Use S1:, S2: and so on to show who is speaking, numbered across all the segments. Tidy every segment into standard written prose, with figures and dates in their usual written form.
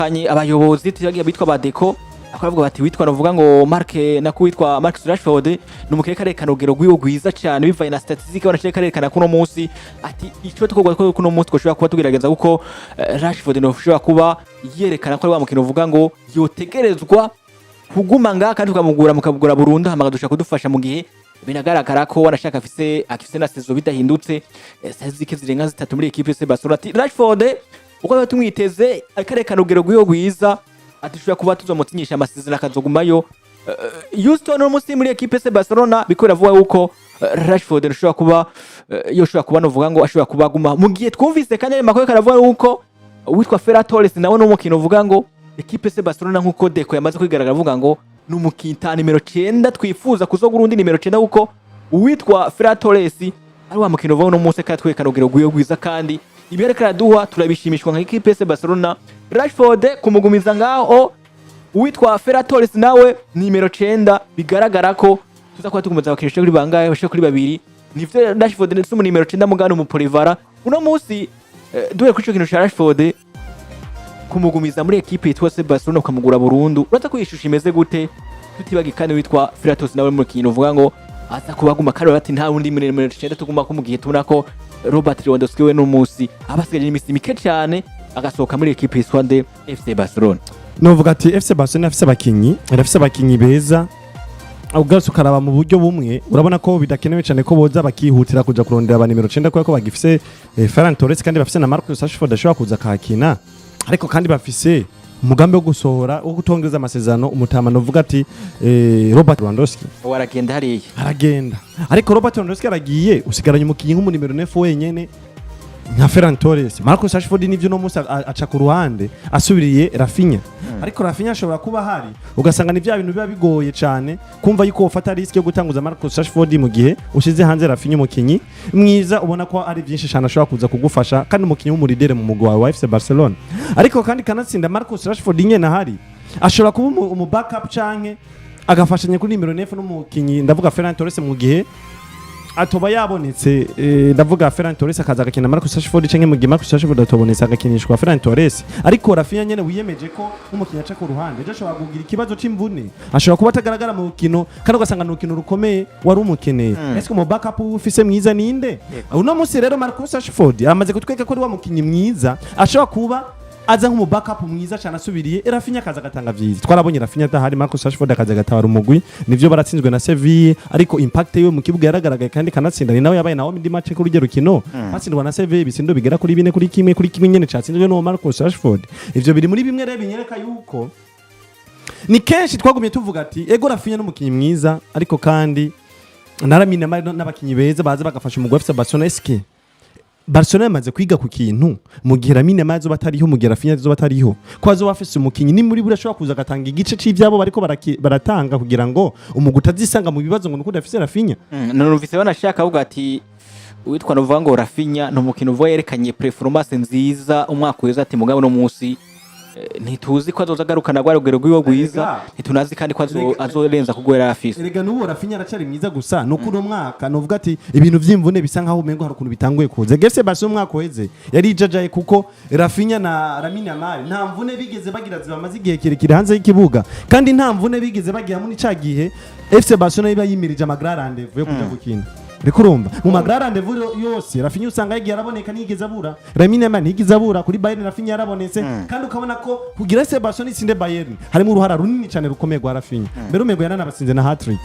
S1: kanye abayobozi tuyagiye bitwa badeko akavuga bati witwa novuga ngo witwa Marcus Rachford numukeye karekana urugero rwiwo gwiza cyane bivanye na statistique banashaka karekana kuno munsi ati ico tukogwa ko kuno munsi twoshobora kuba tugerageza kuko Rachford no ushobora kuba yerekana ko ari wa mukino uvuga ngo yotegerezwa kuguma nga kandi mukabugura burundu hamagadusha kudufasha mu gihe binagaragara ko wanashaka afise na saison bidahindutse sazike zirenga zitatu muri equipe se Barcelona ati Rachford uko tumwiteze akarekana urugero rwiwo gwiza ati shobora kuba tuzomutinyisha amasezerano akazogumayo Houston no musi muri equipe se Barcelona bikora vuga uko Rachford yoshobora kuba novuga ngo ashobora kubaguma mu gihe twumvise kandi ari makoye karavuga uko witwa Ferran Torres nawe no mukino uvuga ngo equipe se Barcelona nkuko Deco yamaze kwigaragara avuga ngo numukita nimero 9 twifuza kuzogura undi nimero 9 uko uwitwa Ferran Torres ari wa mukino uvuga no munsi katwekana urugero rwiyo gwiza kandi iberekana duha turabishimishwa nka equipe se Barcelona Rachford kumugumiza ngaho uwitwa Ferran Torres nawe nimero 9 bigaragara ko tuzakuba tugumiza abakinisha kuri bangaye bashe kuri babiri nivyo Rachford ndetse mu nimero 9 mugano mu Polivara uno munsi duhe kuri cyo kintu cya Rachford kumugumiza muri equipe yitwa se Barcelona ukamugura burundu urata kwishusha imeze gute tutibagikane witwa Ferran Torres nawe mu kintu uvuga ngo aza kubaguma kare bati nta wundi muri nimero 9 tuguma ko mu gihe tubona ko Robert Lewandowski we no munsi abasigaje imisi mike cyane agasohoka muri equipe yitwa FC Barcelona
S2: novuga ati FC Barcelona afise abakinyi beza ubwaso karaba mu buryo bumwe urabona ko bidakenewe cyane ko boza bakihutira kuja kurondera aba nimero 9 ko bagifise Ferran Torres kandi bafise na Marcus Rashford ashobora kuza kakina ariko kandi bafise umugambi wo gusohora wo gutongereza amasezerano umutama novuga ati Robert Lewandowski
S1: waragenda hariya
S2: aragenda ariko Robert Lewandowski aragiye usigaranye umukinyi nk'umu nimero 9 wenyene nka Ferran Torres Marcus Rashford nivyo no musa aca ku ruhande asubiriye Rafinha ariko Rafinha ashobora kuba hari ugasanga ni bya bintu biba bigoye cyane kumva yuko ufata risk yo gutanguza Marcus Rashford mu gihe ushize hanze Rafinha umukinyi mwiza ubona ko ari byinshi cyane ashobora kuza kugufasha kandi umukinyi w'umuridere mu mugwi wa FC Barcelona ariko kandi kanatsinda Marcus Rashford nyene hari ashobora kuba umu backup canke agafashanya kuri nimero 9 n'umukinyi ndavuga Ferran Torres mu gihe atoba yabonetse ndavuga Ferran Torres akaza agakina Marcus Rashford canke mu gihe Marcus Rashford atobonetse agakinishwa Ferran Torres ariko Rafinha nyene wiyemeje ko umukinya aca ku ruhande ejo ashobora kugira ikibazo c'imvune ashobora kuba atagaragara mu rukino kandi ugasanga n'urukino rukomeye wari umukeneye ese mu backup ufise mwiza ninde uno munsi rero Marcus Rashford amaze kutweka ko ari wa mukinyi mwiza ashobora kuba aza nk'umu backup mwiza cyane asubiriye Rafinha akaza gatanga vyiza twarabonye Rafinha atahari Marcus Rashford akaza gatawara umugwi nivyo baratsinzwe na Sevilla ariko impact yiwe mu kibuga yaragaragaye kandi kanatsinda ni nawe yabaye nawo ndi match kuri rukino batsindwa na Sevilla bisindo bigera kuri 4 kuri kimwe nyene cyatsinzwe no Marcus Rashford ivyo biri muri bimwe rero binyereka yuko ni kenshi twagumye tuvuga ati ego Rafinha n'umukinyi mwiza ariko kandi naramina n'abakinyi beza baza bagafasha umugwi FC Barcelona eske Barcelona yamaze kwiga ku kintu mu gihe Lamine Yamal batariho mu gihe Rafinha batariho ko azo bafise umukinyi ni muri burashobora kuza gatanga igice c'ivyabo bariko baratanga kugira ngo umugwi utazisanga mu bibazo ngo nuko dafise Rafinha
S1: numvise banashaka avuga ati witwa novuga ngo Rafinha no mukino uvuga yerekanye performance nziza umwaka weza ati mugabo no munsi ntituzi ko azozagarukana gwa rugero rwiwo gwiza ntitunazi kandi ko azorenza kugwera afise
S2: erega nuwo Rafinha aracari mwiza gusa no kuno mwaka novuga ati ibintu vy'imvune bisa nkaho umengo hari ukuntu bitanguye kuza gese basi umwaka weze yari ijajaye kuko Rafinha na Lamine Yamal nta mvune bigeze bagira zibamaze igihe kirekire hanze y'ikibuga kandi nta mvune bigeze bagira muri ca gihe FC Barcelona iba yimirije amagra rendezvous yo kuja gukina Rikurumba mu magra rendezvous yose Rafinha usanga yagiye araboneka nigeze abura Lamine Yamal nigeze abura kuri Bayern Rafinha yarabonetse kandi ukabona ko kugira se Barcelona itsinde Bayern harimo uruhara runini cyane rukomeye rwa Rafinha mbere umego yaranabatsinze na hat-trick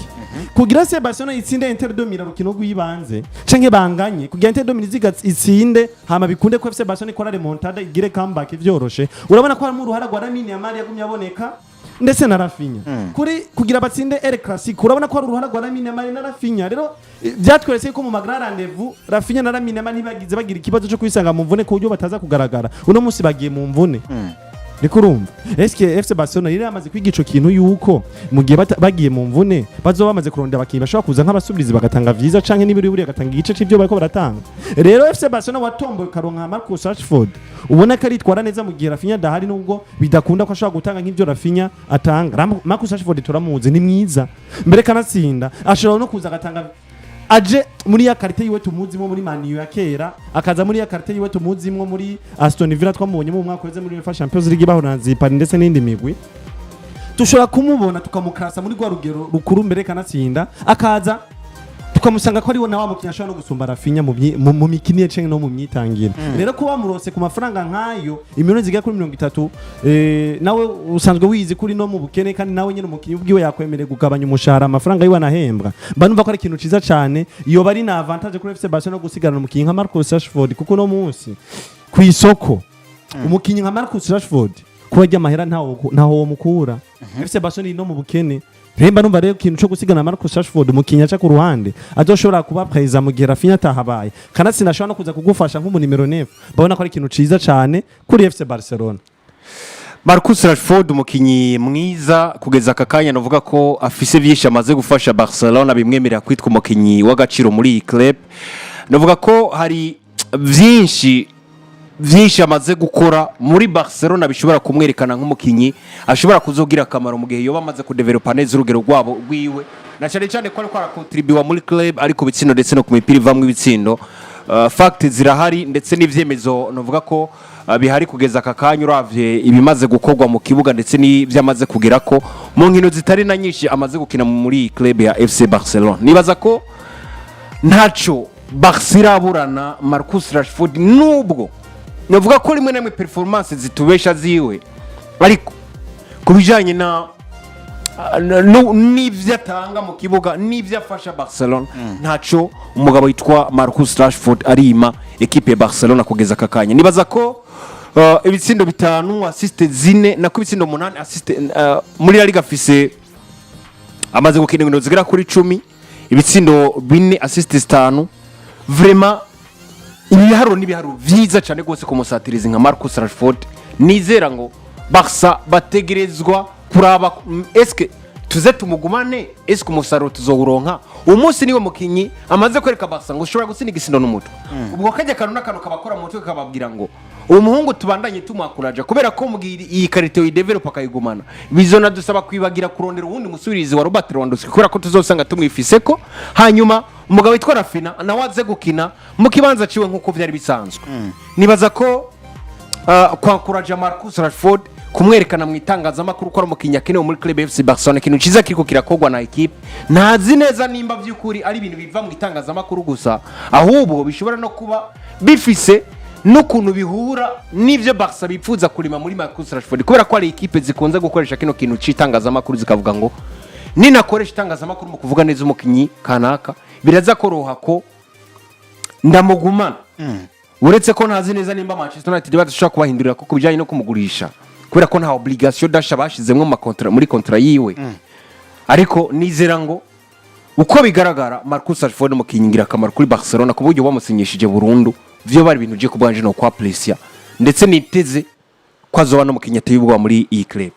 S2: kugira se Barcelona itsinde Inter de Milan rukino rw'ibanze canke banganye kugira Inter de Milan itsinde hama bikunde ko FC Barcelona ikora remontada igire comeback ivyoroshe urabona ko harimo uruhara rwa Lamine Yamal yagumye aboneka ndetse na Rafinha kugira batsinde El Clasico urabona ko ari uruhara rwa Lamine Yamal na Rafinha rero byatweretse ko mu magra rendezvous Rafinha na Lamine Yamal ntibagize bagira ikibazo cyo kwisanga mu mvune ku buryo bataza kugaragara uno munsi bagiye mu mvune Rikurumva eske FC Barcelona yari amaze kwiga ico kintu yuko mu gihe bagiye mu mvune bazoba bamaze kurondera abakinyi bashobora kuza nk'abasubirizi bagatanga vyiza canke nibiri buri agatanga igice c'ivyo bariko baratanga rero FC Barcelona watomboye karonka Marcus Rashford ubona ko aritwara neza mu gihe Rafinha dahari nubwo bidakunda ko ashobora gutanga nk'ivyo Rafinha atanga Marcus Rashford turamuzi ni mwiza mbere kanatsinda ashobora no kuza agatanga aje muri ya karite yiwe tumuzimo muri Man U ya kera akaza muri ya karite yiwe tumuzimo muri Aston Villa twamubonye mu mwaka weze muri UEFA Champions League bahorana zipari ndetse n'indi migwi tushobora kumubona tukamukrasa muri gwa rugero rukuru mbere kanatsinda akaza tukamusanga ko ariwo na wa mukinya ashobora no gusumba Rafinha mu mikini ye cenye no mu myitangire rero ko bamurose ku mafaranga nkayo imiliyoni ziga kuri 30 nawe usanzwe wizi kuri no mu bukene kandi nawe nyene umukinyi ubwiwe yakwemereye kugabanya umushahara amafaranga yiwe anahembwa mba numva ko ari ikintu ciza cyane iyo bari na avantage kuri FC Barcelona gusigarana umukinyi nka Marcus Rashford kuko no munsi ku isoko umukinyi nka Marcus Rashford kuba ry'amahera ntaho mukura FC Barcelona no mu bukene Remba numva rero ikintu cyo gusigana Marcus Rashford umukinya aca ku ruhande azoshobora kuba preza mu gihe Rafinha atahabaye kanatsi nashobora no kuza kugufasha nk'umu numero 9 babona ko ari ikintu ciza cyane kuri FC Barcelona.
S3: Marcus Rashford umukinyi mwiza kugeza akakanya novuga ko afise byinshi amaze gufasha Barcelona bimwemerera kwitwa umukinyi w'agaciro muri iyi club novuga ko hari byinshi amaze gukora muri Barcelona bishobora kumwerekana nk'umukinyi ashobora kuzogira akamaro mu gihe yoba amaze kudevelopa neza urugero rwabo rwiwe na cyane cyane ko ariko arakontribuwa muri club ariko bitsindo ndetse no ku mipira ivamwe ibitsindo fact zirahari ndetse n'ivyemezo novuga ko bihari kugeza akakanya uravye ibimaze gukorwa mu kibuga ndetse n'ivyamaze kugera ko mu nkino zitari na nyinshi amaze gukina muri club ya FC Barcelona nibaza ko ntaco Barcelona burana Marcus Rashford nubwo novuga ko rimwe namwe performance zitubesha ziwe ariko kubijanye na n'ivyo atanga mu kibuga n'ivyo afasha Barcelona ntaco umugabo yitwa Marcus Rashford arima equipe ya Barcelona kugeza akakanya nibaza ko ibitsindo 5 assist 4 na kubitsindo 8 assist muri La Liga afise amaze gukina ingino zigera kuri 10 ibitsindo 4 assist 5 vraiment Nibiharuro vyiza cyane gose kumusatiriza nka Marcus Rashford nizera ngo Barca bategerezwa kuraba eske tuze tumugumane eske umusaruro tuzohuronka umunsi niwe mukinyi amaze kwereka Barca ngo ushobora gutsinda igisindo n'umuto ubwo kajya kanuna kano kabakora mu mutwe kababwira ngo uwo muhungu tubandanye tumakuraje kubera ko mugiri iyi karite yo develop akayigumana bizona dusaba kwibagira kurondera ubundi musubirizi wa Robert Lewandowski kubera ko tuzosanga tumwifise ko hanyuma umugabo witwa Rafinha nawaze gukina mu kibanza ciwe nkuko vyari bisanzwe nibaza ko kwankuraje Marcus Rashford kumwerekana mu itangazamakuru ko ari umukinya kene muri club FC Barcelona kintu ciza kiriko kirakogwa na equipe ntazi neza nimba vy'ukuri ari ibintu biva mu itangazamakuru gusa ahubwo bishobora no kuba bifise n'ukuntu bihura n'ivyo Barca bipfuza kurima muri Marcus Rashford kubera ko ari equipe zikunze gukoresha kino kintu citangazamakuru zikavuga ngo ninakoresha itangazamakuru mu kuvuga neza umukinyi kanaka biraza koroha ko ndamugumana uretse ko ntazi neza nimba Manchester United badashaka kubahindurira ko kubijanye no kumugurisha kubera ko nta obligation dasha bashizemwe mu kontra muri kontra yiwe ariko nizera ngo uko bigaragara Marcus Rashford umukinyi ngira akamaro kuri Barcelona ku buryo bamusinyishije burundu vyo bari ibintu je kubwanje no kwa Plesia ndetse niteze kwazo bano mukinyi ateyubwa muri iyi club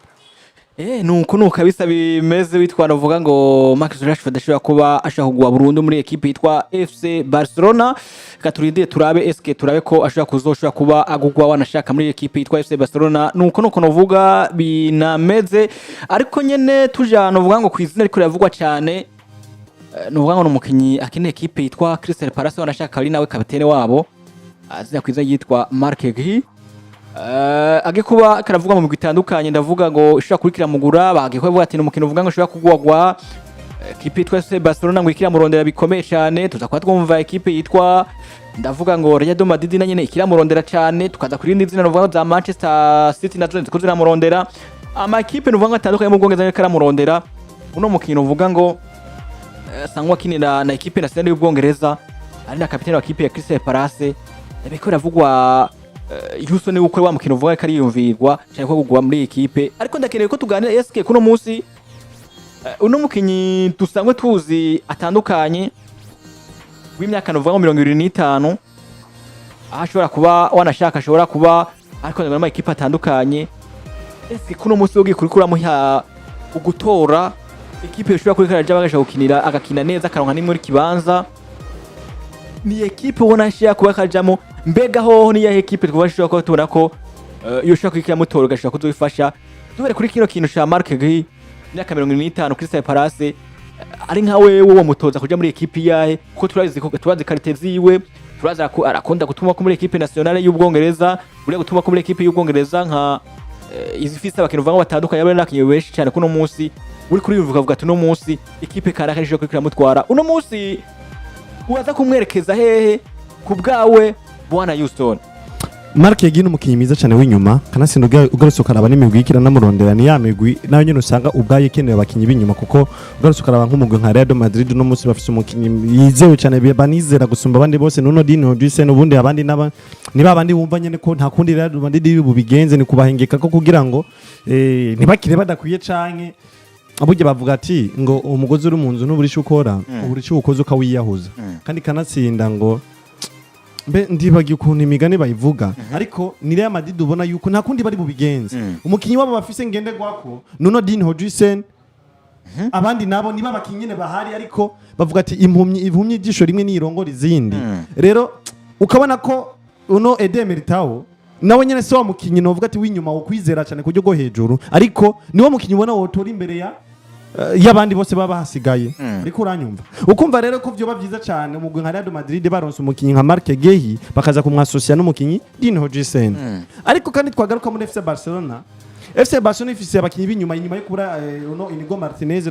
S1: nuko kabisa bimeze witwara uvuga ngo Marcus Rashford ashobora kuba ashaka kugwa burundu muri equipe yitwa FC Barcelona katurindire turabe eske turabe ko ashobora kuzoshobora kuba agugwa wanashaka muri equipe yitwa FC Barcelona nuko novuga binameze ariko nyene tujana uvuga ngo kwizina ariko yavugwa cyane nuvuga ngo umukinyi akeneye equipe yitwa Crystal Palace wanashaka ari nawe kapitene wabo azina kwiza yitwa Agiye age kuba karavuga mu bitandukanye ndavuga ngo ushaka kurikira mugura bagiye kuvuga ati n'umukino uvuga ngo ushaka kugwagwa equipe yitwa FC Barcelona ngo ikira murondera bikomeye cyane tuzakuba twumva equipe yitwa ndavuga ngo Real Madrid na nyene ikira murondera cyane tukaza kuri indi zina nuvuga za Manchester City nazo zikuzira murondera ama equipe nuvuga ngo atandukanye mu Bwongereza n'ikara murondera uno mukino uvuga ngo sangwa kinira na equipe nationale y'Ubwongereza ari na kapiteni wa equipe ya Crystal Palace biko ravugwa yuso ne ukwe wa mukino uvuga ko ari yumvirwa cyane ko kugwa muri equipe ariko ndakeneye ko tuganira eske kuno munsi uno mukinyi dusangwe tuzi atandukanye w'imyaka novuga ngo 25 ashobora kuba wanashaka ashobora kuba ariko ndabona equipe atandukanye eske kuno munsi ugiye kuri muha ugutora equipe ishobora kurikara bagasha gukinira agakina neza akaronka ni muri kibanza ni equipe wanashaka kuba kajamo mbega ho ni ya equipe twabashije ko tubona ko iyo ushaka kwikira mutoro gashaka kuzofasha dubere kuri kino kintu cha Marc Gui myaka 25 Crystal Palace ari nka wewe wo mutoza kuja muri equipe yahe kuko turazi karite ziwe turazi arakunda gutuma ko muri equipe nationale y'Ubwongereza uri gutuma ko muri equipe y'Ubwongereza nka izifise abakintu vanga batandukanye bari nakinye benshi cyane kuno munsi uri kuri uvuga ati no munsi equipe kanaka nishije kuri mutwara uno munsi uraza kumwerekeza hehe ku bwawe bwana Houston.
S2: Mark yagina umukinyi mwiza cyane w'inyuma kanasinda ugarusukara aba n'imigwi ikira namurondera ni ya migwi nayo nyene usanga ubwaye kenewe abakinyi b'inyuma kuko ugarusukara aba nk'umugwi nka Real Madrid no munsi bafise umukinyi yizewe cyane banizera gusumba abandi bose nuno Dino Duse n'ubundi abandi niba abandi bumva nyene ko nta kundi Real Madrid bubigenze ni kubahengeka ko kugira ngo ntibakire badakwiye canke aburyo bavuga ati ngo umugozi uri mu nzu n'uburisha ukora uburisha ukoze ukawiyahuza kandi kanatsinda ngo mbe ndibagiye ukuntu imigani bayivuga ariko ni Real Madrid ubona yuko nta kundi bari bubigenze umukinyi wabo bafise ngenderwako nuno Dean Hodgson abandi nabo niba bakinyene bahari ariko bavuga ati impumyi ijisho rimwe nirongora izindi rero ukabona ko uno Ede Militao nawe nyene se wa mukinyi no vuga ati winyuma wo kwizera cyane kujyo go hejuru ariko niwo mukinyi ubona wotora imbere y'abandi bose baba hasigaye ariko uranyumva ukumva rero ko byoba byiza cyane umugwi nka Real Madrid baronse umukinyi nka Marc Guehi bakaza kumwasocia n'umukinyi Dean Hodgson ariko kandi twagaruka muri FC Barcelona ifise abakinyi b'inyuma yo kubura uno Inigo Martinez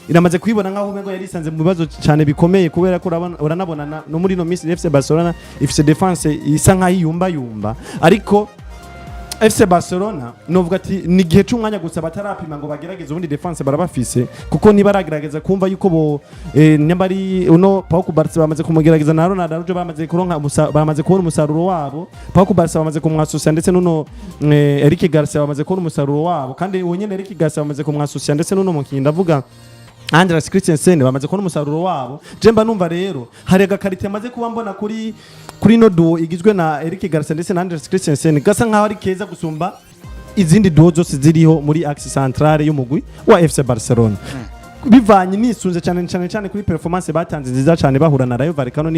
S2: iramaze kwibona nkaho umego yari isanze mu bibazo cyane bikomeye kubera ko uranabona no muri no Miss FC Barcelona ifise defense isa nkaho yumba ariko FC Barcelona novuga ati ni gihe cy'umwanya gusa batarapima ngo bagerageze ubundi defense barabafise kuko niba aragerageza kumva yuko bo nyambari uno Pau Barca bamaze kumugerageza na Ronaldo Araujo bamaze kubona umusaruro wabo Pau Barca bamaze kumwasocia ndetse nuno Eric Garcia bamaze kubona umusaruro wabo kandi wonyene Eric Garcia bamaze kumwasocia ndetse nuno mukinyi ndavuga Andreas Christensen bamaze kubona umusaruro wabo jemba numva rero hari agakarite maze kuba mbona kuri no duo igizwe na Eric Garcia ndetse na Andreas Christensen gasa nkaho ari keza gusumba izindi duo zose ziriho muri axe centrale y'umugwi wa FC Barcelona bivanye nisunze cyane kuri performance batanze nziza cyane bahura na Rayo Vallecano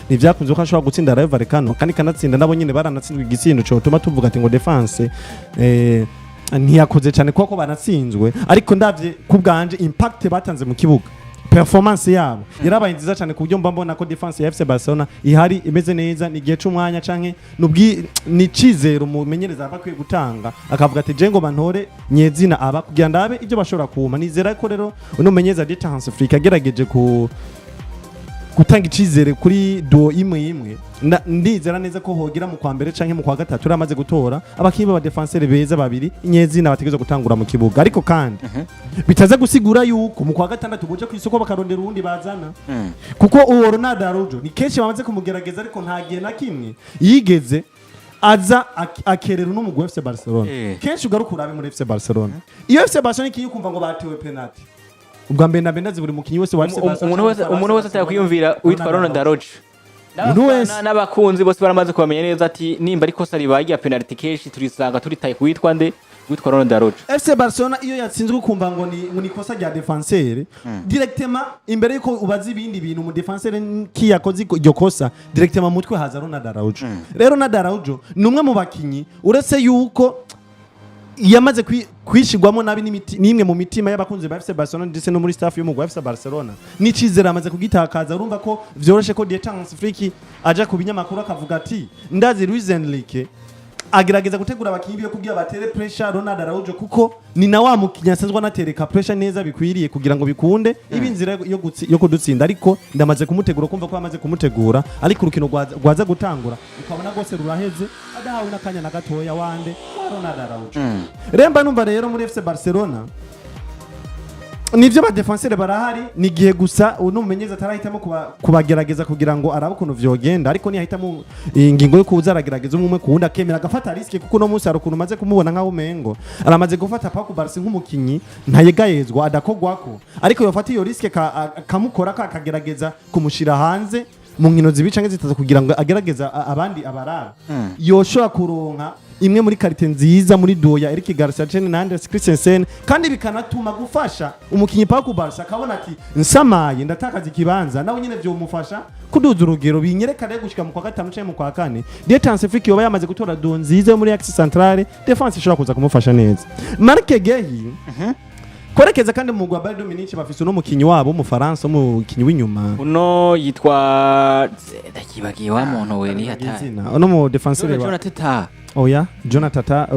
S2: nivyakunze ko ashobora gutsinda Rayo Vallecano kandi kanatsinda nabo nyene baranatsindwa igitsindo cyo tuma tuvuga ati ngo defense ntiyakoze cyane kuko banatsinzwe ariko ndavye kubganje impact batanze mu kibuga performance yabo yarabaye nziza cyane ku buryo mbona ko defense ya FC Barcelona ihari imeze neza ni gihe cy'umwanya canke ni cizero umumenyereza abakwiye gutanga akavuga ati jengo bantore nyezina aba kugira ndabe ibyo bashobora kuma nizera ko rero uno menyereza Details Africa agerageje gutanga icizere kuri duo imwe ndizera neza ko hogira mu kwa mbere canke mu kwa gatatu ramaze gutora abakiba ba defenseur beza babiri inyezina bategeza gutangura mu kibuga ariko kandi bitaza gusigura yuko mu kwa gatandatu goje kwisoko bakarondera urundi bazana kuko uwo Ronaldo Araujo ni kenshi bamaze kumugerageza ariko nta gihe na kimwe yigeze aza akerera no mu FC Barcelona kenshi ugaruka urabe muri FC Barcelona iyo FC Barcelona kiyo kumva ngo batewe penalty ubwa mbere na bendazi buri mukinyi wese wa FC Barcelona
S1: umuntu wese atakwiyumvira witwa Ronaldo Araujo n'abakunzi bose baramaze kubamenya neza ati nimba ari kosa ribaye ya penalty keshi turisanga turitaye kuwitwa Ronaldo Araujo
S2: FC Barcelona iyo yatsinzwe kumva ngo ni kosa rya defenseur directement imbere yuko ubaza ibindi bintu mu defenseur kiyakoze iryo kosa directement mutwe haza Ronaldo Araujo rero Ronaldo Araujo numwe mu bakinyi uretse yuko yamaze kwishigwamo nabi nimwe mu mitima y'abakunzi ba FC Barcelona ndetse no muri staff y'umugwi FC Barcelona nicizera amaze kugitakaza urumva ko vyoroshe ko Details Africa aja ku binyamakuru akavuga ati ndazi Luis Enrique agerageza gutegura abakinyi biyo kugira batere pressure Ronaldo Araujo kuko ni na wa mukinya asanzwe anatereka pressure neza bikwiriye kugira ngo bikunde ibinzira yo kudutsinda ariko ndamaze kumutegura kumva ko amaze kumutegura ariko urukino rwaza gutangura ukabona gose ruraheze adahawe nakanya na gatoya wande Ronaldo Araujo remba numva rero muri FC Barcelona nivyo ba defenseur barahari ni gihe gusa unumenyeza atarahitamo kubagerageza kugira ngo arabe ukuntu vyogenda ariko ni ahitamo ingingo yo kuza aragerageza umwe kuwundi akemera agafata risk kuko no munsi arukuntu maze kumubona nkaho mengo aramaze gufata Pau Barca nk'umukinyi ntayegayezwa adakogwako ariko yofata iyo risk kamukora akagerageza kumushira hanze mu nkino zibi canke zitaza kugira ngo agerageza abandi abarara yoshobora kuronka imwe muri karite nziza muri duo ya Eric Garcia na Andreas Christensen kandi bikanatuma gufasha umukinyi Pau Barca akabona ati nsamaye ndatakaza ikibanza nawe nyene byo mufasha kuduza urugero binyerekane gushika mu kwa gatanu canke mu kwa kane Details Africa yoba yamaze gutora duo nziza muri axe centrale defense ishobora kuza kumufasha neza Marc Guehi korekeza kandi mu mugwa Bayern Munich bafise no mukinyi wabo mu Faransa umukinyi w'inyuma
S1: uno yitwa ndakibagiye wa muntu we ni hatari
S2: uno mu defenseur wa
S1: Jonathan
S2: oya Jonathan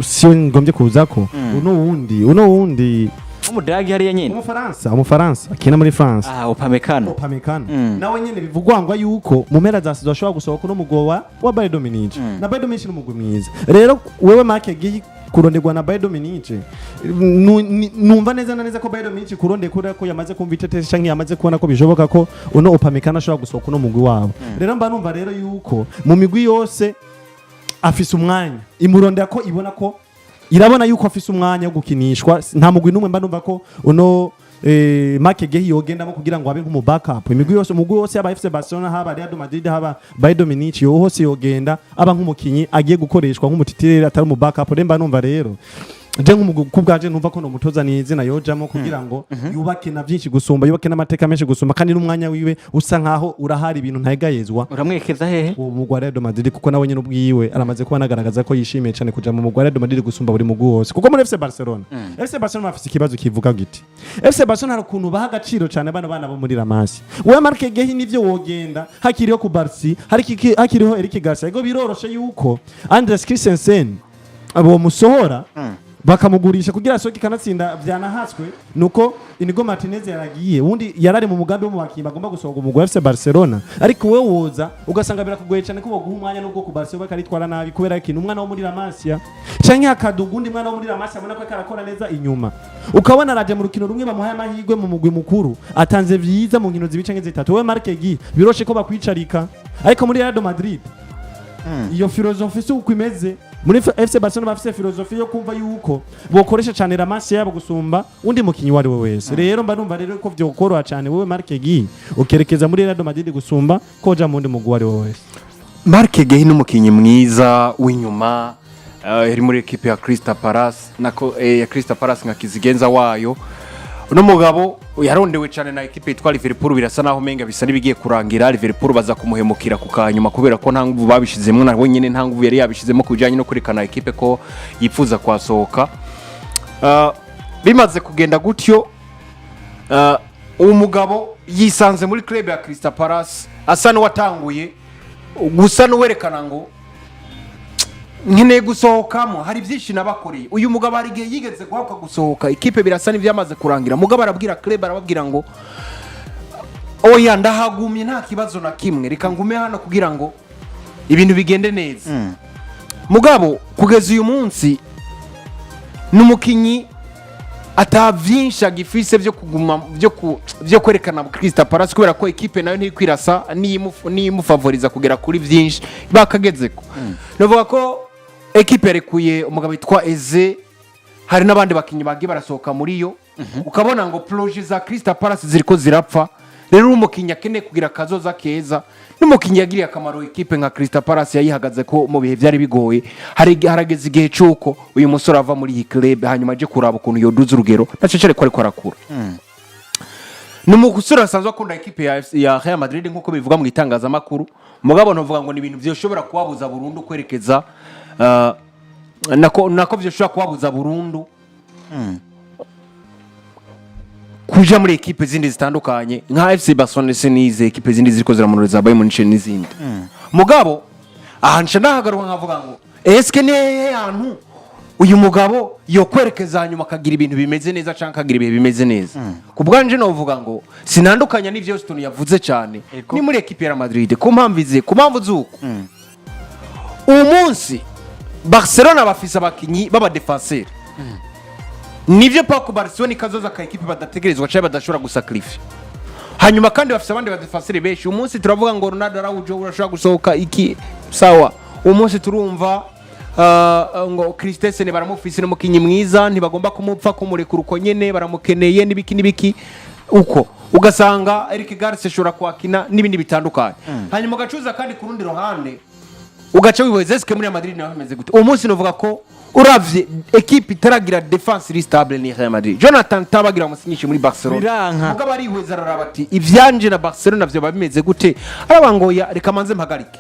S2: sio ngombye kuzako uno wundi
S1: umudagi hariya nyene
S2: umufaransa akina muri France
S1: Upamecano
S2: nawe nyene bivugwangwa yuko mu mpera za season ashobora gusohoka no mugwa wa Bayern Munich na Bayern Munich no mugwi mwiza rero wewe make giye kuronderwa na Bayern Munich numva neza ko Bayern Munich kurondekura ko yamaze kumva itetesi canke yamaze kubona ko bishoboka ko uno Upamecano ashobora gusohoka no mugwi wabo rero mba numva rero yuko mu migwi yose afise umwanya imurondera ko ibona ko irabona yuko afise umwanya wo gukinishwa nta mugwi numwe mba numva ko uno Mark Gehi yogendamo kugira ngo abe nk'umu backup imigwi yose umugwi wose yaba FC Barcelona haba Real Madrid haba Bayern Munich yo hose yogenda aba nk'umukinyi agiye gukoreshwa nk'umutitirere atari mu backup remba numva rero je nk'umugwi kubwaje numva ko no mutoza n'izina yojamo kugira ngo yubake na byinshi gusumba yubake n'amateka menshi gusumba kandi n'umwanya wiwe usa nkaho urahari ibintu ntayegayezwa
S1: uramwekeza hehe
S2: umugwi Real Madrid kuko nawe nyine ubwiwe aramaze kuba nagaragaza ko yishimiye cyane kuja mu mugwi Real Madrid gusumba buri mugwi wose kuko muri FC Barcelona FC Barcelona afise ikibazo kivuga giti FC Barcelona hari ukuntu baha agaciro cyane bana bo muri Ramasi we Mark Gehi nivyo wogenda hakiriho ku Barca hakiriho Eric Garcia ego biroroshe yuko Andreas Christensen abo musohora bakamugurisha kugira asohoke kanatsinda byanahaswe nuko Inigo Martinez yaragiye undi yarari mu mugambi wo mu bakinyi bagomba gusohoka umugwi FC Barcelona ariko we woza ugasanga birakugoye cyane ko boguha umwanya nubwo ku Barcelona bakaritwara nabi kubera ikintu umwana wo muri La Masia canke akadugundi mwana wo muri La Masia abona ko karakora neza inyuma ukabona araje mu rukino rumwe bamuhaye amahirwe mu mugwi mukuru atanze vyiza mu nkino zibicange zitatu we Mark Gehi biroshe ko bakwicarika ariko muri Real Madrid iyo filozofi si uko imeze muri FC Barcelona bafise filozofi yo kumva yuko bokoresha cyane La Masia yabo gusumba undi mukinyi wari we wese rero mba numva rero ko vyokoroha cyane wewe Mark Gehi ukerekeza muri Real Madrid gusumba koja mu ndi mugwi wari we wese
S3: Mark Gehi n'umukinyi mwiza w'inyuma iri muri equipe ya Crystal Palace nako ya Crystal Palace nka kizigenza wayo uno mugabo yarondewe cyane na equipe yitwa Liverpool birasa naho menga bisa nibigiye kurangira Liverpool baza kumuhemukira ku kanyuma kubera ko nta nguvu babishizemo na wenyine nta nguvu yari yabishizemo kujanye no kurikana equipe ko yipfuza kwasohoka bimaze kugenda gutyo umugabo yisanze muri club ya Crystal Palace asa n'uwatanguye gusa n'uwerekana ngo nkene gusohokamo hari byinshi nabakoreye uyu mugabo ari gihe yigeze guhabwa gusohoka ikipe birasa n'ivyamaze kurangira mugabo arabwira club arababwira ngo oya ndahagumye nta kibazo na kimwe reka ngume hano kugira ngo ibintu bigende neza mugabo kugeza uyu munsi n'umukinyi atavyinshi gifise byo kuguma byo kwerekana Crystal Palace kubera ko equipe nayo ntikwirasa nimufavoriza kugera kuri byinshi bakagezeko novuga ko equipe yarekuye umugabo witwa Eze hari nabandi bakinyi bagiye barasohoka muri yo ukabona ngo projet za Crystal Palace ziriko zirapfa rero umukinyi akeneye kugira kazoza keza n'umukinyi yagiriye akamaro equipe nka Crystal Palace yayihagaze ko mu bihe byari bigoye harageze igihe cyuko uyu musore ava muri iyi club hanyuma aje kuraba ukuntu yoduza urugero nacecere ko ariko arakura n'umusore asanzwe akunda equipe ya Real Madrid nkuko bivuga mu itangazamakuru mugabo novuga ngo ni ibintu byoshobora kubabuza burundu kwerekeza nako byoshobora kubabuza burundu kuja muri equipe zindi zitandukanye nka FC Barcelona senize equipe zindi ziriko ziramunuriza Bayern Munich n'izindi mugabo ahansha ndahagaruka nkavuga ngo eske ne yantu uyu mugabo yo kwerekeza hanyuma akagira ibintu bimeze neza canka akagira ibihe bimeze neza kubwanje no vuga ngo sinandukanya n'ivyo Stone yavuze cyane ni muri equipe ya Madrid ku mpamvu zuko umunsi Barcelona bafise abakinyi baba defenseur nivyo pako Barcelona ikazoza ka equipe badategerezwa cyane badashobora gusacrifice hanyuma kandi bafise abandi badefenseur benshi umunsi turavuga ngo Ronaldo Araujo urashobora gusohoka iki sawa umunsi turumva ngo Christensen baramufise n'umukinyi mwiza ntibagomba kumupfa kumurekura uko nyene baramukeneye nibiki uko ugasanga Eric Garcia ashobora kwakina n'ibindi bitandukanye hanyuma gacuza kandi ku rundi ruhande ugaca wibozeske muri Madrid naho bimeze gute umunsi novuga ko uravye equipe itaragira defense stable ni Real Madrid Jonathan tabagira umusinyishe muri Barcelona mugabo ari hweza arabati ivyanje na Barcelona vyo babimeze gute arabangoya reka manze mpagarike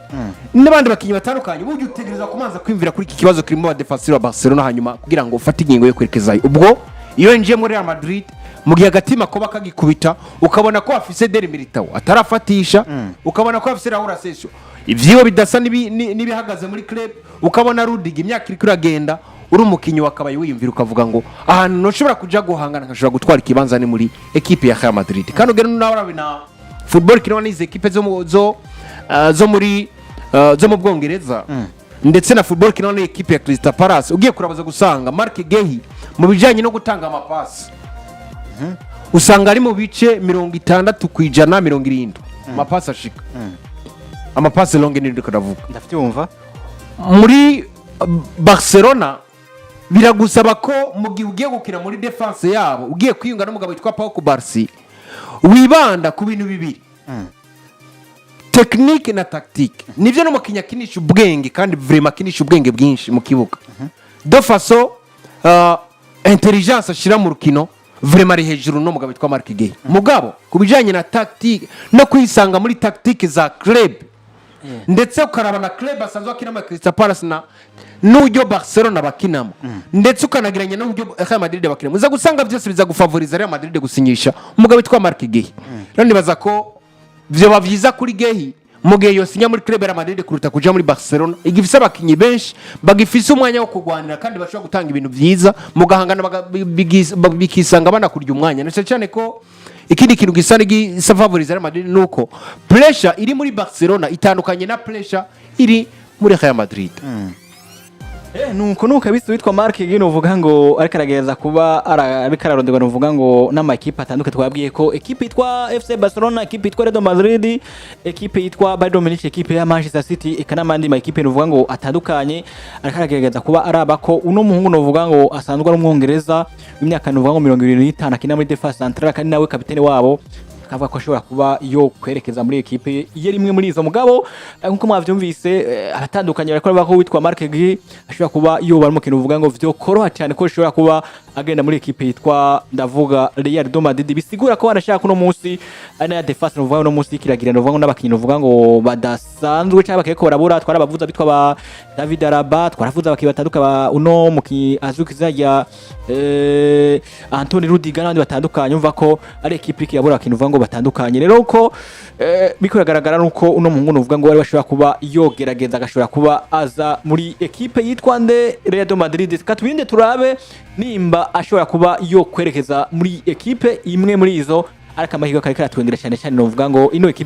S3: n'abandi bakinyi batandukanye buje utegereza kumanza kwimvira kuri iki kibazo kirimo ba defenseur wa Barcelona hanyuma kugira ngo ufate ingingo yo kwerekezayo ubwo iyo yinjiye muri Real Madrid mu gihe agatima kuba kagikubita ukabona ko afise Deri Militao atarafatisha ukabona ko afise Raul Asensio ivyibo bidasa n'ibihagaze muri club ukabona Rudiga imyaka iri kuragenda uri umukinyi wakabaye wiyumvira ukavuga ngo ahantu noshobora kuja guhangana nkashobora gutwara ikibanza ni muri equipe ya Real Madrid kandi ugera n'abana football kirwana n'izi equipe zo mu Bwongereza ndetse na football kirwana n'equipe ya Crystal Palace ugiye kurabaza gusanga Mark Gehi mu bijanye no gutanga amapasi usanga ari mu bice 60 kwijana 70 amapasi ashika amapasi longe ni ndikavuga
S1: ndavyumva
S3: muri Barcelona biragusaba ko mu gihe ugiye gukina muri defense yabo ugiye kwiyunga n'umugabo witwa Pau Kubarsi wibanda ku bintu bibiri technique na tactique nivyo no mukinya kinisha ubwenge kandi vraiment kinisha ubwenge bwinshi mu kibuga de façon intelligence ashira mu rukino vraiment ari hejuru no mugabo witwa Mark Gay mugabo kubijanye na tactique no kwisanga muri tactique za club ndetse ukaraba na club asanzwe akinama Crystal Palace na n'uburyo Barcelona bakinamo ndetse ukanagiranya n'uburyo Real Madrid bakinamo uza gusanga byose biza gufavoriza Real Madrid gusinyisha umugabo witwa Mark Gay rero nibaza ko byo bavyiza kuri Gay mu gihe yosinya muri club ya Real Madrid kuruta kuja muri Barcelona igifise abakinyi benshi bagifise umwanya wo kugwanira kandi bashobora gutanga ibintu vyiza mugahangana bikisanga banakurya umwanya ndetse cyane ko ikindi kintu gisana gisafavoriza Real Madrid nuko pressure iri muri Barcelona itandukanye na pressure iri muri Real Madrid
S1: nuko kabisa witwa Mark Gino uvuga ngo ariko aragereza kuba arabikararonderwa uvuga ngo n'amakipe atandukanye twabwiye ko equipe yitwa FC Barcelona equipe yitwa Real Madrid equipe yitwa Bayern Munich equipe ya Manchester City ekanamandi ma equipe uvuga ngo atandukanye ariko aragereza kuba arabako uno muhungu uvuga ngo asanzwe ari umwongereza w'imyaka uvuga ngo 25 akina muri defense centrale kandi nawe kapitene wabo akavuga ko ashobora kuba yo kwerekeza muri equipe ye rimwe muri izo mugabo nkuko mwavyumvise aratandukanye bariko bako witwa Mark Gay ashobora kuba yo bari mu kintu uvuga ngo vyo koroha cyane ko ashobora kuba agenda muri equipe yitwa ndavuga Real Madrid bisigura ko anashaka kuno munsi ana ya defense uvuga no munsi kiragirana uvuga ngo n'abakinyi uvuga ngo badasanzwe cyangwa bakeko barabura twarabavuza bitwa ba David Alaba twaravuza bakibatanduka ba uno muki azukiza ya Anthony Rudiger n'abandi batandukanye umva ko ari equipe yabura bakinyi uvuga ngo batandukanye rero uko bikuragaragara nuko uno muhungu uvuga ngo wari bashobora kuba yogerageza agashobora kuba aza muri equipe yitwa nde Real Madrid katwinde turabe nimba ashobora kuba yo kwerekeza muri equipe imwe muri izo ariko amahirwe kareka twengera cyane cyane novuga ngo ino equipe